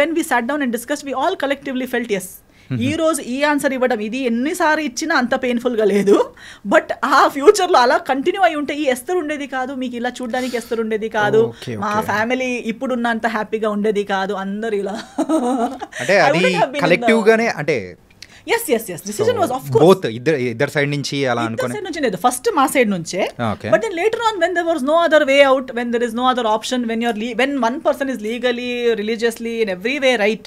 when we sat down and discussed, we all collectively felt yes. ఈ రోజు ఈ answer ఇవ్వడం ఇది ఎన్నిసార్లు ఇచ్చినా అంత పెయిన్ఫుల్గా లేదు. బట్ ఆ ఫ్యూచర్లో అలా కంటిన్యూ అయి ఉంటే ఈ ఎస్తర్ ఉండేది కాదు, మీకు ఇలా చూడడానికి ఎస్తర్ ఉండేది కాదు, మా ఫ్యామిలీ ఇప్పుడున్నంత హ్యాపీగా ఉండేది కాదు, అందరు ఇలా అంటే అది కలెక్టివ్ గానే అంటే yes decision was of course both either side నుంచి అలా అనుకోని side నుంచి లేదు, ఫస్ట్ మా సైడ్ నుంచే. But then later on when there was no other way out, when there is no other option, when one person is legally, religiously, in every way right,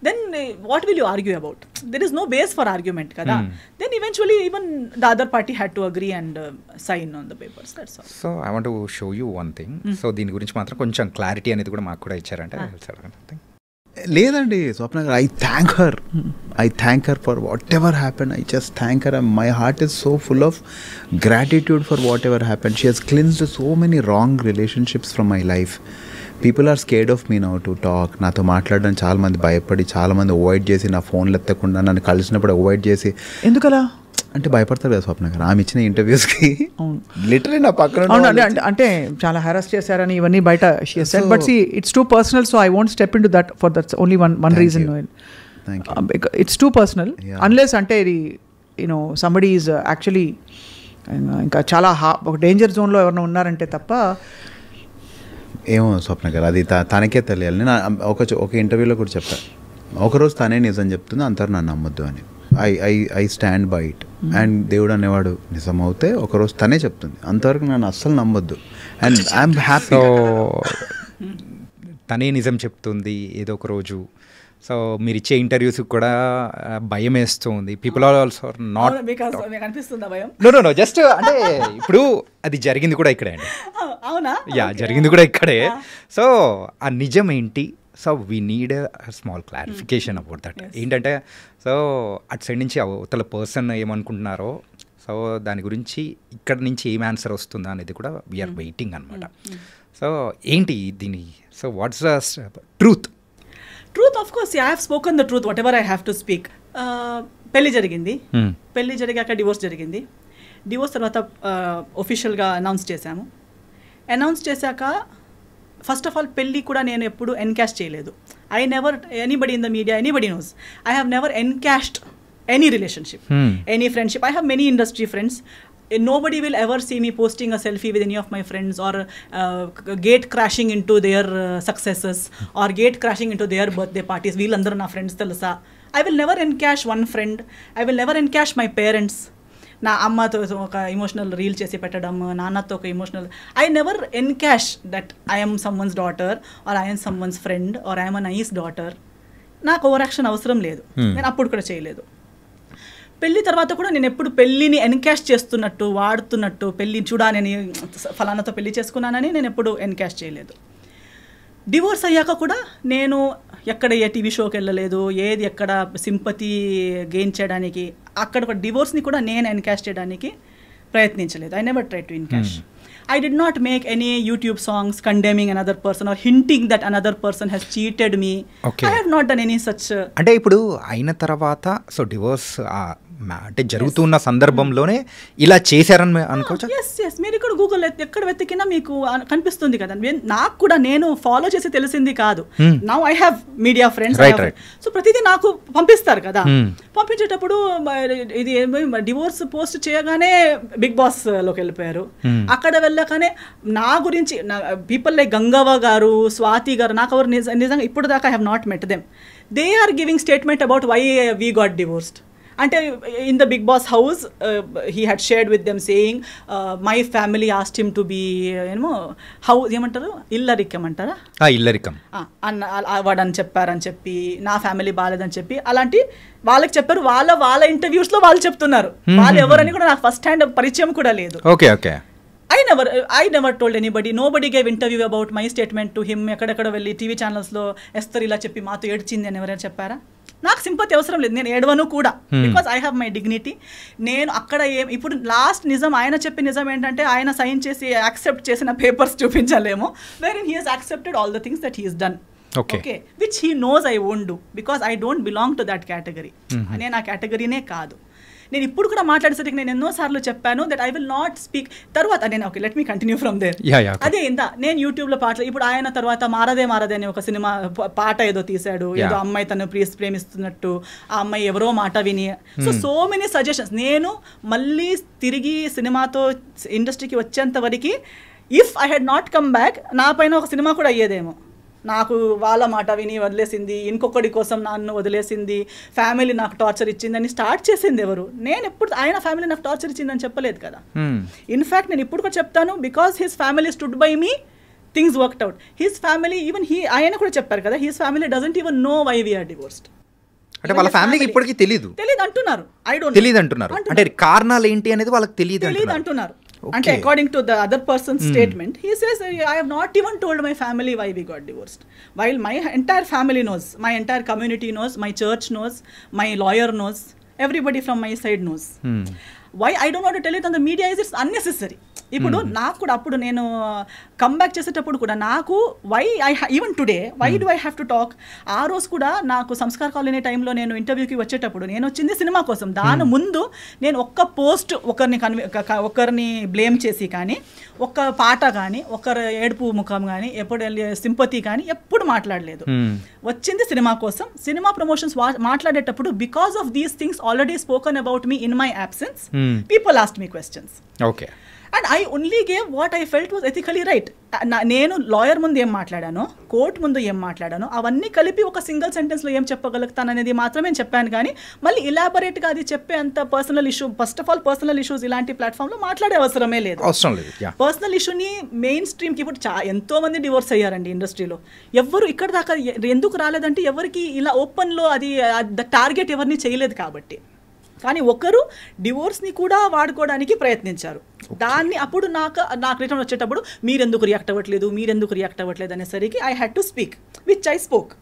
then what will you argue about? There is no base for argument kada. Then eventually even the other party had to agree and sign on the papers, that's all. So I want to show you one thing. So దీని గురించి మాత్రం కొంచెం clarity అనేది కూడా మాకు కూడా ఇచ్చారంటే లేదండి స్వప్న గారు, I thank her for whatever happen. I just thank her. My heart is so full of gratitude for whatever happen. She has cleansed so many wrong relationships from my life. People are scared of me now to talk. నాతో మాట్లాడడానికి చాలామంది భయపడి, చాలామంది avoid చేసి, నా ఫోన్లు ఎత్తకుండా నన్ను కలిసినప్పుడు అవాయిడ్ చేసి. ఎందుకలా అంటే భయపడతారు కదా స్వప్న గారు, ఆమె ఇచ్చిన ఇంటర్వ్యూస్కి లిటరలీ నా పక్కన అంటే చాలా హెరాస్ చేశారని ఇవన్నీ బయట but see it's too personal, so I won't step in to that for that's only one reason. It's too personal unless అంటే ఇది యూనో సంబడీ ఈజ్ యాక్చువల్లీ ఇంకా చాలా ఒక డేంజర్ జోన్లో ఎవరైనా ఉన్నారంటే తప్ప. ఏమో స్వప్న గారు, అది తనకే తెలియాలి. నేను ఒక ఇంటర్వ్యూలో కూడా చెప్పాను, ఒకరోజు తనే నిజం చెప్తుంది, అందరు నన్ను నమ్మొద్దు అని. I stand by it. And దేవుడు అనేవాడు నిజం అవుతే ఒకరోజు తనే చెప్తుంది, అంతవరకు నన్ను అస్సలు నమ్మొద్దు. And I'm happy. తనే నిజం చెప్తుంది ఏదో ఒక రోజు. సో మీరు ఇచ్చే ఇంటర్వ్యూస్ కూడా భయం వేస్తుంది. People are also not know just అంటే ఇప్పుడు అది జరిగింది కూడా ఇక్కడే అండి. యా జరిగింది కూడా ఇక్కడే. సో ఆ నిజం ఏంటి? So we need small clarification about that. ఏంటంటే సో అటు సైడ్ నుంచి అవతల పర్సన్ ఏమనుకుంటున్నారో, సో దాని గురించి ఇక్కడ నుంచి ఏం ఆన్సర్ వస్తుందా అనేది కూడా వీఆర్ వెయిటింగ్ అనమాట. సో ఏంటి దీని, so what's the truth? Of course I have spoken the truth what ever I have to speak. పెళ్లి జరిగింది, పెళ్లి జరిగాక డివోర్స్ జరిగింది. డివోర్స్ తర్వాత ఒఫిషియల్గా అనౌన్స్ చేశాము. అనౌన్స్ చేశాక ఫస్ట్ ఆఫ్ ఆల్ పెళ్ళి కూడా నేను ఎప్పుడు ఎన్కాష్ చేయలేదు. I never, anybody in the media, anybody knows, I have never encashed any relationship, any friendship. I have many industry friends. Nobody will ever see me posting a selfie with any of my friends or gate crashing into their successes or gate crashing into their birthday parties. Veelandaru na friends telusa. I will never encash one friend. I will never encash my parents. నా అమ్మతో ఒక emotional reel చేసి పెట్టడం, నాన్నతో ఒక emotional. I never encash that I M someone's daughter or I M someone's friend or I M a nice daughter. నాకు over action అవసరం లేదు, నేను అప్పుడు కూడా చేయలేదు. పెళ్లి తర్వాత కూడా నేను ఎప్పుడు పెళ్ళిని ఎన్కాష్ చేస్తున్నట్టు, వాడుతున్నట్టు, పెళ్ళి చూడాలని ఫలానాతో పెళ్లి చేసుకున్నానని నేను ఎప్పుడు ఎన్కాష్ చేయలేదు. డివోర్స్ అయ్యాక కూడా నేను ఎక్కడ ఏ టీవీ షోకి వెళ్ళలేదు, ఏది ఎక్కడ సింపతి గెయిన్ చేయడానికి, అక్కడ ఒక డివోర్స్ని కూడా నేను ఎన్కాష్ చేయడానికి ప్రయత్నించలేదు. I never try to encash. I did not make any YouTube songs condemning another person or hinting that another person has cheated me. Okay. I have not done any such. అంటే ఇప్పుడు అయిన తర్వాత so divorce అంటే జరుగుతున్న సందర్భంలోనే ఇలా చేశారని అనుకోవచ్చా? ఎస్ మీరు ఇక్కడ గూగుల్ ఎక్కడ వెతికినా మీకు కనిపిస్తుంది కదా. నాకు కూడా నేను ఫాలో చేసి తెలిసింది కాదు. Now I have media friends, so ప్రతిదీ నాకు పంపిస్తారు కదా. పంపించేటప్పుడు ఇది డివోర్స్ పోస్ట్ చేయగానే బిగ్ బాస్ లోకి వెళ్ళిపోయారు. అక్కడ వెళ్ళగానే నా గురించి పీపుల్ లైక్ గంగవ్వ గారు, స్వాతి గారు, నాకు ఎవరు నిజంగా ఇప్పుడు దాకా I have not met them. They are giving statement about why we got divorced. అంటే in the Bigg Boss house he had shared with them saying my family asked him to be ఏమో house ఏమంటారు ఇల్లరికం అంటారా, ఇల్లరికం వాడని చెప్పారని చెప్పి, నా ఫ్యామిలీ బాగాలేదని చెప్పి అలాంటి వాళ్ళకి చెప్పారు. వాళ్ళ ఇంటర్వ్యూస్లో వాళ్ళు చెప్తున్నారు. వాళ్ళు ఎవరని కూడా నాకు ఫస్ట్ హ్యాండ్ పరిచయం కూడా లేదు. Okay okay. I never told anybody. Nobody gave interview about my statement to him. ఎక్కడెక్కడ వెళ్ళి టీవీ ఛానల్స్లో ఎస్తర్ ఇలా చెప్పి మాతో ఏడ్చింది అని ఎవరైనా చెప్పారా? నాకు సింపతి అవసరం లేదు, నేను ఏడవను కూడా. Because I have my dignity. నేను అక్కడ ఇప్పుడు లాస్ట్ నిజం ఆయన చెప్పి నిజం ఏంటంటే ఆయన సైన్ చేసి యాక్సెప్ట్ చేసిన పేపర్స్ చూపించాలేమో, where in he has accepted all the things that he has done. Okay, which he knows I won't do because I don't belong to that category. నేను ఆ కేటగిరీనే కాదు. నేను ఇప్పుడు కూడా మాట్లాడేసరికి నేను ఎన్నోసార్లు చెప్పాను that I will not speak. తర్వాత నేను okay let me continue from there. అదే ఇందా నేను యూట్యూబ్లో పాటలు ఇప్పుడు ఆయన తర్వాత మారదే అని ఒక సినిమా పాట ఏదో తీశాడు, ఏదో అమ్మాయి తను ప్రేమిస్తున్నట్టు, ఆ అమ్మాయి ఎవరో మాట విని, సో మెనీ సజెషన్స్. నేను మళ్ళీ తిరిగి సినిమాతో ఇండస్ట్రీకి వచ్చేంత వరకు if I had not come back నా పైన ఒక సినిమా కూడా అయ్యేదేమో. నాకు వాళ్ళ మాట విని వదిలేసింది, ఇంకొకటి కోసం నన్ను వదిలేసింది, ఫ్యామిలీ నాకు టార్చర్ ఇచ్చిందని స్టార్ట్ చేసింది ఎవరు? నేను ఎప్పుడు ఆయన ఫ్యామిలీ నాకు టార్చర్ ఇచ్చిందని చెప్పలేదు కదా. ఇన్ఫ్యాక్ట్ నేను ఇప్పుడు కూడా చెప్తాను, because his family stood by me, things worked out. His family even ఆయన కూడా చెప్పారు కదా, his family doesn't even know why we are divorced. అంటే వాళ్ళ ఫ్యామిలీకి ఇప్పటికీ తెలియదు అంటున్నారు. తెలియదు అంటున్నారు. అంటే కారణాలు ఏంటి అనేది వాళ్ళకి తెలియదు అంటున్నారు. అంటే according to the other person statement, he says I have not even told my family why we got divorced. While my entire family knows, my entire community knows, my church knows, my lawyer knows, everybody from my side knows. Why I don't want to tell it on the media is it's unnecessary. ఇప్పుడు నాకు కూడా అప్పుడు నేను comeback చేసేటప్పుడు కూడా నాకు even today why do I have to talk. ఆ రోజు కూడా నాకు సంస్కార్ కాలనీ టైంలో నేను ఇంటర్వ్యూకి వచ్చేటప్పుడు నేను వచ్చింది సినిమా కోసం. దాని ముందు నేను ఒక్క పోస్ట్ ఒకరిని బ్లేమ్ చేసి కానీ, ఒక్క పాట కానీ, ఒకరి ఏడుపు ముఖం కానీ, ఎప్పుడు సింపతి కానీ ఎప్పుడు మాట్లాడలేదు. వచ్చింది సినిమా కోసం. సినిమా ప్రమోషన్స్ మాట్లాడేటప్పుడు because of these things already spoken about me in my absence, people asked me questions. Okay. And I only gave what I felt was ethically right. నేను లాయర్ ముందు ఏం మాట్లాడానో, court ముందు ఏం మాట్లాడానో అవన్నీ కలిపి ఒక సింగిల్ సెంటెన్స్లో ఏం చెప్పగలుగుతాను అనేది మాత్రమే చెప్పాను. కానీ మళ్ళీ ఇలాబొరేట్గా అది చెప్పే అంత personal issue, first of all personal issues ఇలాంటి ప్లాట్ఫామ్లో మాట్లాడే అవసరమే లేదు. పర్సనల్ ఇష్యూని మెయిన్ స్ట్రీమ్కి ఇప్పుడు ఎంతో మంది డివోర్స్ అయ్యారండి ఇండస్ట్రీలో. ఎవరు ఇక్కడ దాకా ఎందుకు రాలేదంటే ఎవరికి ఇలా ఓపెన్లో అది టార్గెట్ ఎవరిని చేయలేదు కాబట్టి. కానీ ఒకరు డివోర్స్ని కూడా వాడుకోవడానికి ప్రయత్నించారు. దాన్ని అప్పుడు నాకు రిటర్న్ వచ్చేటప్పుడు మీరెందుకు రియాక్ట్ అవ్వట్లేదు అనేసరికి I had to speak which I spoke.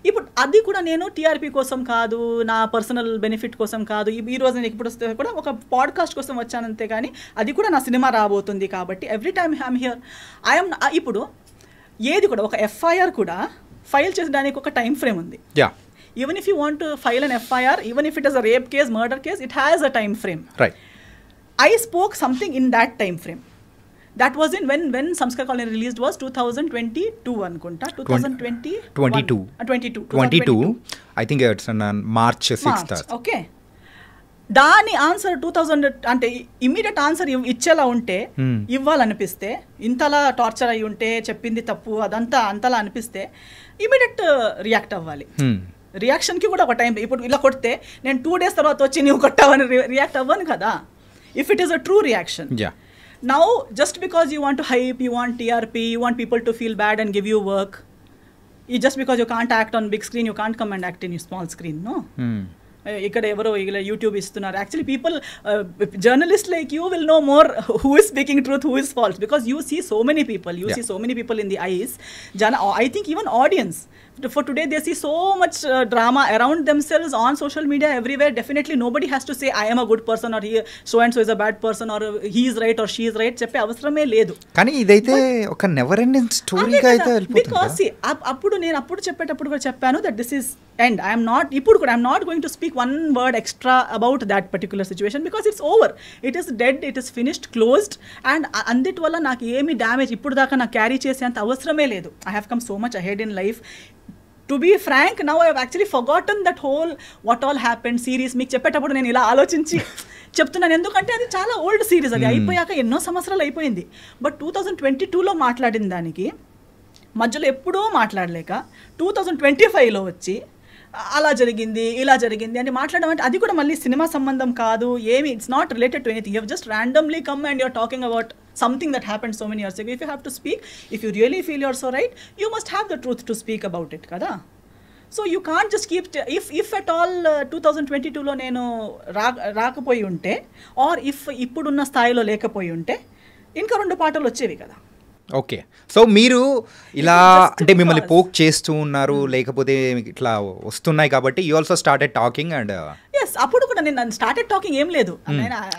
ఇప్పుడు అది కూడా నేను టీఆర్పీ కోసం కాదు, నా పర్సనల్ బెనిఫిట్ కోసం కాదు. ఈ రోజు నేను ఇప్పుడు వస్తే కూడా ఒక పాడ్కాస్ట్ కోసం వచ్చానంతే, కానీ అది కూడా నా సినిమా రాబోతుంది కాబట్టి ఎవ్రీ టైమ్ ఐఎమ్ హియర్. ఇప్పుడు ఏది కూడా ఒక ఎఫ్ఐఆర్ కూడా ఫైల్ చేసడానికి ఒక టైం ఫ్రేమ్ ఉంది. Even if you want to file an FIR, even if it is a rape case, murder case, it has a time frame. Right. I spoke something in that time frame. That was in when Samskar Colony released was 2022 anukunta. 2022. I think it's on March 6th. Okay. దాని answer 2000 అంటే immediate answer ఇచ్చేలా ఉంటే, ఇవ్వాలనిపిస్తే, ఇంతలా torture అయి ఉంటే, చెప్పింది తప్పు అదంతా అంతలా అనిపిస్తే ఇమ్మీడియట్ రియాక్ట్ అవ్వాలి. రియాక్షన్కి కూడా ఒక టైం. ఇప్పుడు ఇలా కొడితే నేను 2 days తర్వాత వచ్చి నువ్వు కొట్టావని రియాక్ట్ అవ్వను కదా, if it is a true reaction. Now just because you want to hype, you want TRP, you want people to feel bad and give you work, just because you can't act on big screen, you can't come and act in small screen. No, ఇక్కడ ఎవరో ఇలా YouTube ఇస్తున్నారు. Actually people, journalist like you will know more who is speaking truth, who is false, because you see so many people, you see so many people in the eyes. I think even audience for today they see so much drama around themselves on social media everywhere. Definitely nobody has to say I am a good person or he so and so is a bad person or he is right or she is right చెప్పే అవసరమే లేదు. కానీ ఇదైతే ఒక never ending స్టోరీగా అయితే వెళ్ళిపోతుంది. Because అప్పుడు చెప్పేటప్పుడు కూడా చెప్పాను that this is end. I am not going to speak one word extra about that particular situation because it's over. It is dead, it is finished, closed, and అందుటి వల్ల నాకు ఏమి damage ఇప్పుడు దాకా నాకు క్యారీ చేసేంత అవసరమే లేదు. I have come so much ahead in life. To be frank, now I have actually forgotten that whole what all happened series. మీకు చెప్పేటప్పుడు నేను ఇలా ఆలోచించి చెప్తున్నాను, ఎందుకంటే అది చాలా ఓల్డ్ సిరీస్, అది అయిపోయాక ఎన్నో సంవత్సరాలు అయిపోయింది. బట్ 2022లో మాట్లాడిన దానికి మధ్యలో ఎప్పుడూ మాట్లాడలేక 2025లో వచ్చి అలా జరిగింది ఇలా జరిగింది అని మాట్లాడడం అంటే అది కూడా మళ్ళీ సినిమా సంబంధం కాదు ఏమి. It's not related to anything. You have just randomly come and you're talking about something that happened so many years ago. If you have to speak, if you really feel you're so right, you must have the truth to speak about it kada. So you can't just keep if at all 2022లో నేను రాకపోయి ఉంటే or if ఇప్పుడున్న స్థాయిలో లేకపోయి ఉంటే ఇంకా 2 పాటలు వచ్చేవి కదా. ఓకే, సో మీరు ఇలా అంటే మిమ్మల్ని పోక్ చేస్తూ ఉన్నారు, లేకపోతే ఇట్లా వస్తున్నాయి కాబట్టి you also started talking and yes అప్పుడు కూడా నేను స్టార్టెడ్ టాకింగ్ ఏం లేదు,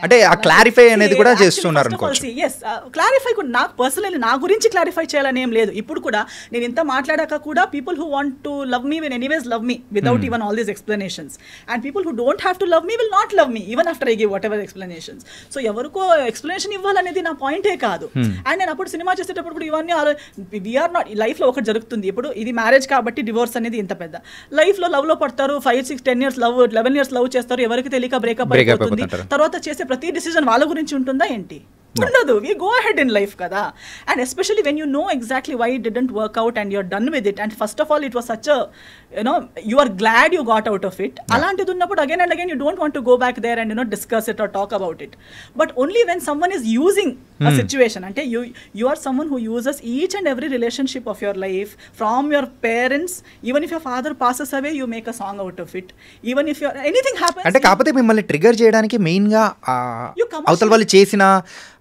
అంటే ఆ క్లారిఫై అనేది కూడా చేస్తున్నారు అనుకోవచ్చు. ఎస్ క్లారిఫై కూడా నాకు పర్సనల్లీ నా గురించి క్లారిఫై చేయాలని ఏం లేదు. ఇప్పుడు కూడా నేను ఇంత మాట్లాడాక కూడా people who want to love me will anyways love me without even all these explanations, and people who don't have to love me will not love me even after I give what ever explanations. So ఎవరికో explanation ఇవ్వాలనేది నా పాయింటే కాదు. And నేను అప్పుడు cinema చేసేటప్పుడు కూడా ఇవన్నీ వీఆర్ నాట్, లైఫ్లో ఒకటి జరుగుతుంది. ఇప్పుడు ఇది మ్యారేజ్ కాబట్టి డివోర్స్ అనేది ఇంత పెద్ద, లైఫ్లో లవ్లో పడతారు, 5, 6, 10 years లవ్, 11 years లవ్ చేస్తారు, ఎవరికి తెలియక బ్రేకప్ అయిపోతుంది. తర్వాత చేసే ప్రతి డిసిజన్ వాళ్ళ గురించి ఉంటుందా ఏంటి? ఉండదు. We go ahead in life kada, and especially when you know exactly why it didn't work out and you're done with it, and first of all it was such a, you are glad you got out of it. Alantidi unnappudu again and again you don't want to go back there and discuss it or talk about it. But only when someone is using a situation, ante you are someone who uses each and every relationship of your life, from your parents, even if your father passes away you make a song out of it, even if anything happens. అంటే కాకపోతే మిమ్మల్ని trigger చేయడానికి main గా అవతల వాళ్ళు చేసిన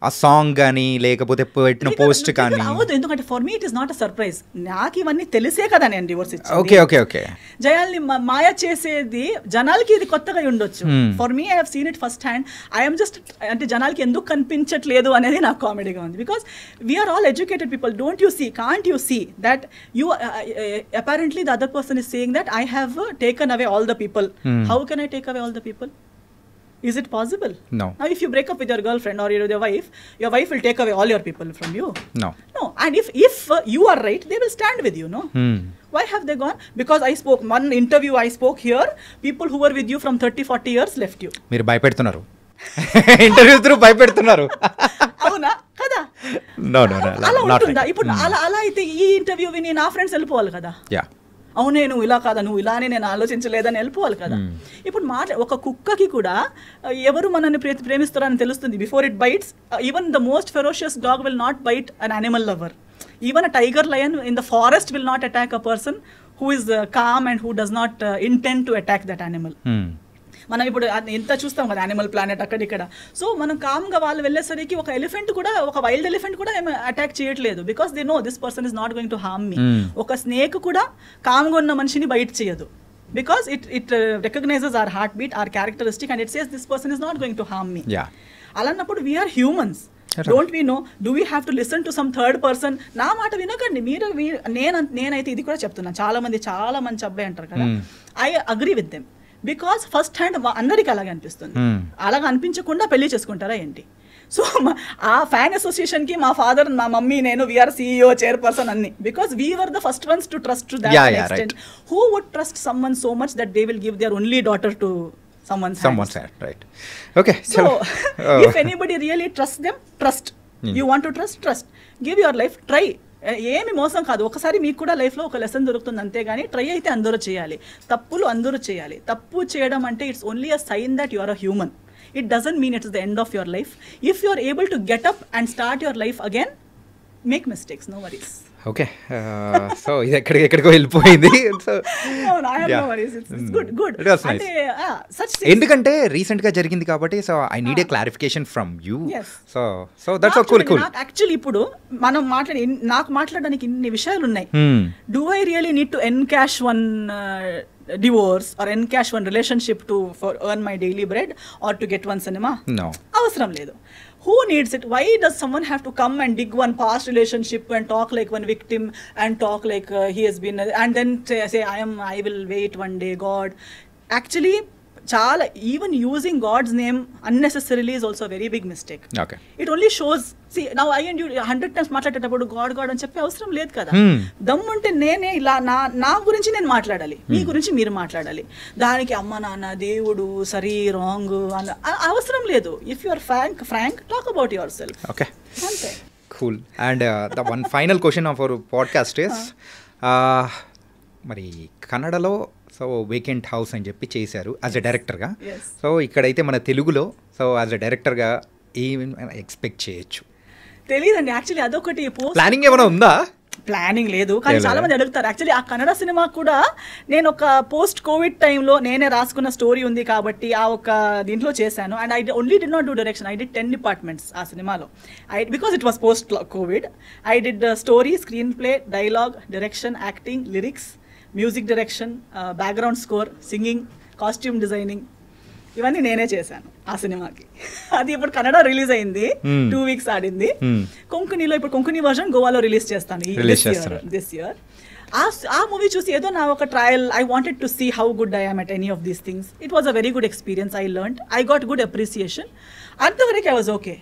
ఆ song కానీ లేకపోతే పెట్టిన పోస్ట్ కానీ అవదు. ఎందుకంటే for me it is not a surprise, నాకు ఇవన్నీ తెలిసే కదా నేను డివోర్స్ ఇచ్చింది. ఓకే ఓకే ఓకే జయాల్ని మాయ చేసేది జనాలకి ఇది కొత్తగా ఉండొచ్చు. For me I have seen it first hand. I'm just అంటే జనాలకి ఎందుకు కనిపించట్లేదు అనేది నాకు కామెడీగా ఉంది. Because we're all educated people. Don't you see, can't you see that you apparently the other person is saying that I have taken away all the people. How can I take away all the people? Is it possible? No. Now if you break up with your girlfriend or your wife will take away all your people from you. No. And if you are right, they will stand with you, no? Why have they gone? Because I spoke one interview, I spoke here, people who were with you from 30-40 years left you. మీరు భయపెడుతున్నారు, interview through భయపెడుతున్నారు. అవునా కదా? No అలా ఉంటుందా? ఇప్పుడు అలా అయితే ఈ interview విని నా ఫ్రెండ్స్ వెళ్ళిపోవాలి కదా. Yeah. అవునే నువ్వు ఇలా కాదా, నువ్వు ఇలానే నేను ఆలోచించలేదని వెళ్ళిపోవాలి కదా. ఇప్పుడు ఒక కుక్కకి కూడా ఎవరు మనల్ని ప్రేమిస్తారని తెలుస్తుంది before it bites. Even the most ferocious dog will not bite an animal lover. Even a tiger lion in the forest will not attack a person who is calm and who does not intend to attack that animal. మనం ఇప్పుడు ఎంత చూస్తాం కదా animal planet అక్కడిక్కడ. So మనం కామ్గా వాళ్ళు వెళ్ళేసరికి ఒక ఎలిఫెంట్ కూడా, ఒక వైల్డ్ ఎలిఫెంట్ కూడా ఏమి అటాక్ చేయట్లేదు, because they know this person is not going to harm me. ఒక స్నేక్ కూడా కామ్గా ఉన్న మనిషిని బైట్ చేయదు, because it recognises our heartbeat, our characteristic, and it says this person is not going to harm me. అలాన్నప్పుడు we are humans. Don't we know, do we have to listen to some third person? నా మాట వినకండి మీరు. నేనైతే ఇది కూడా చెప్తున్నాను, చాలా మంచి అబ్బాయి అంటారు కదా, I agree with them. Because first hand అందరికి అలాగే అనిపిస్తుంది. అలాగ అనిపించకుండా పెళ్లి చేసుకుంటారా ఏంటి? సో ఆ ఫ్యాన్ అసోసియేషన్ కి మా ఫాదర్, మా మమ్మీ, నేను వీఆర్ CEO, చైర్పర్సన్ అన్ని, because we were the first ones to trust to that extent. Who would trust someone so much that they will give their only daughter to someone's hand, right? Okay, so if anybody really trusts them, trust. You want to trust. Give your life, try. ఏమి మోసం కాదు. ఒకసారి మీకు కూడా లైఫ్లో ఒక lesson దొరుకుతుంది అంతే, కానీ ట్రై అయితే అందరూ చేయాలి, తప్పులు అందరూ చేయాలి. తప్పు చేయడం అంటే it's only a sign that you are a human. It doesn't mean it's the end of your life. If you are able to get up and start your life again, make mistakes, no worries. Okay, so ఇది ఎక్కడికో వెళ్ళిపోయింది. ఎందుకంటే recent గా జరిగింది కాబట్టి, so I need a clarification from you. So that's cool. Actually ఇప్పుడు మనం నాకు మాట్లాడడానికి ఇన్ని విషయాలు ఉన్నాయి. Do I really need to encash one divorce or encash one relationship for earn my daily bread or to get one cinema? No. Avasaram ledu. Who needs it? Why does someone have to come and dig one past relationship and talk like one victim and talk like he has been, and then say I will wait one day, God? Actually, చాలా, even using God's name unnecessarily is also a very big mistake. Okay. It only shows, see, now I and you 100 times మాట్లాడేటప్పుడు God అని చెప్పే అవసరం లేదు కదా. దమ్ముంటే నేనే ఇలా నా గురించి నేను మాట్లాడాలి, మీ గురించి మీరు మాట్లాడాలి. దానికి అమ్మ నాన్న దేవుడు సరి రాంగ్ అవసరం లేదు. If you are frank talk about yourself. Okay, అంతే. Cool. And the one final question of our podcast is, మరి కన్నడలో సో వేకెంట్ హౌస్ అని చెప్పి చేశారు యాజ్ ఎ డైరెక్టర్గా. సో ఇక్కడైతే మన తెలుగులో సో యాజ్ ఎ డైరెక్టర్గా ఏం ఎక్స్పెక్ట్ చేయొచ్చు? తెలియదండి యాక్చువల్లీ. అదొకటి ప్లానింగ్ ఏమైనా ఉందా? ప్లానింగ్ లేదు, కానీ చాలా మంది అడుగుతారు. యాక్చువల్లీ ఆ కన్నడ సినిమా కూడా నేను ఒక పోస్ట్ కోవిడ్ టైంలో నేనే రాసుకున్న స్టోరీ ఉంది కాబట్టి ఆ ఒక దీంట్లో చేశాను. And I only did not do direction, I did 10 departments ఆ సినిమాలో. Because it was post Covid. I did story, screen play, dialogue, direction, acting, lyrics, music direction, background score, singing, costume designing, ఇవన్నీ నేనే చేశాను ఆ సినిమాకి. అది ఇప్పుడు Kannada release అయింది, 2 weeks ఆడింది. కొంకణిలో ఇప్పుడు కొంకణి వర్షన్ గోవాలో రిలీజ్ చేస్తాను దిస్ ఇయర్. ఆ మూవీ చూసి ఏదో నా ఒక trial, I wanted to see how good I am at any of these things. It was a very good experience. I learned, I got good appreciation. అంతవరకు I was okay.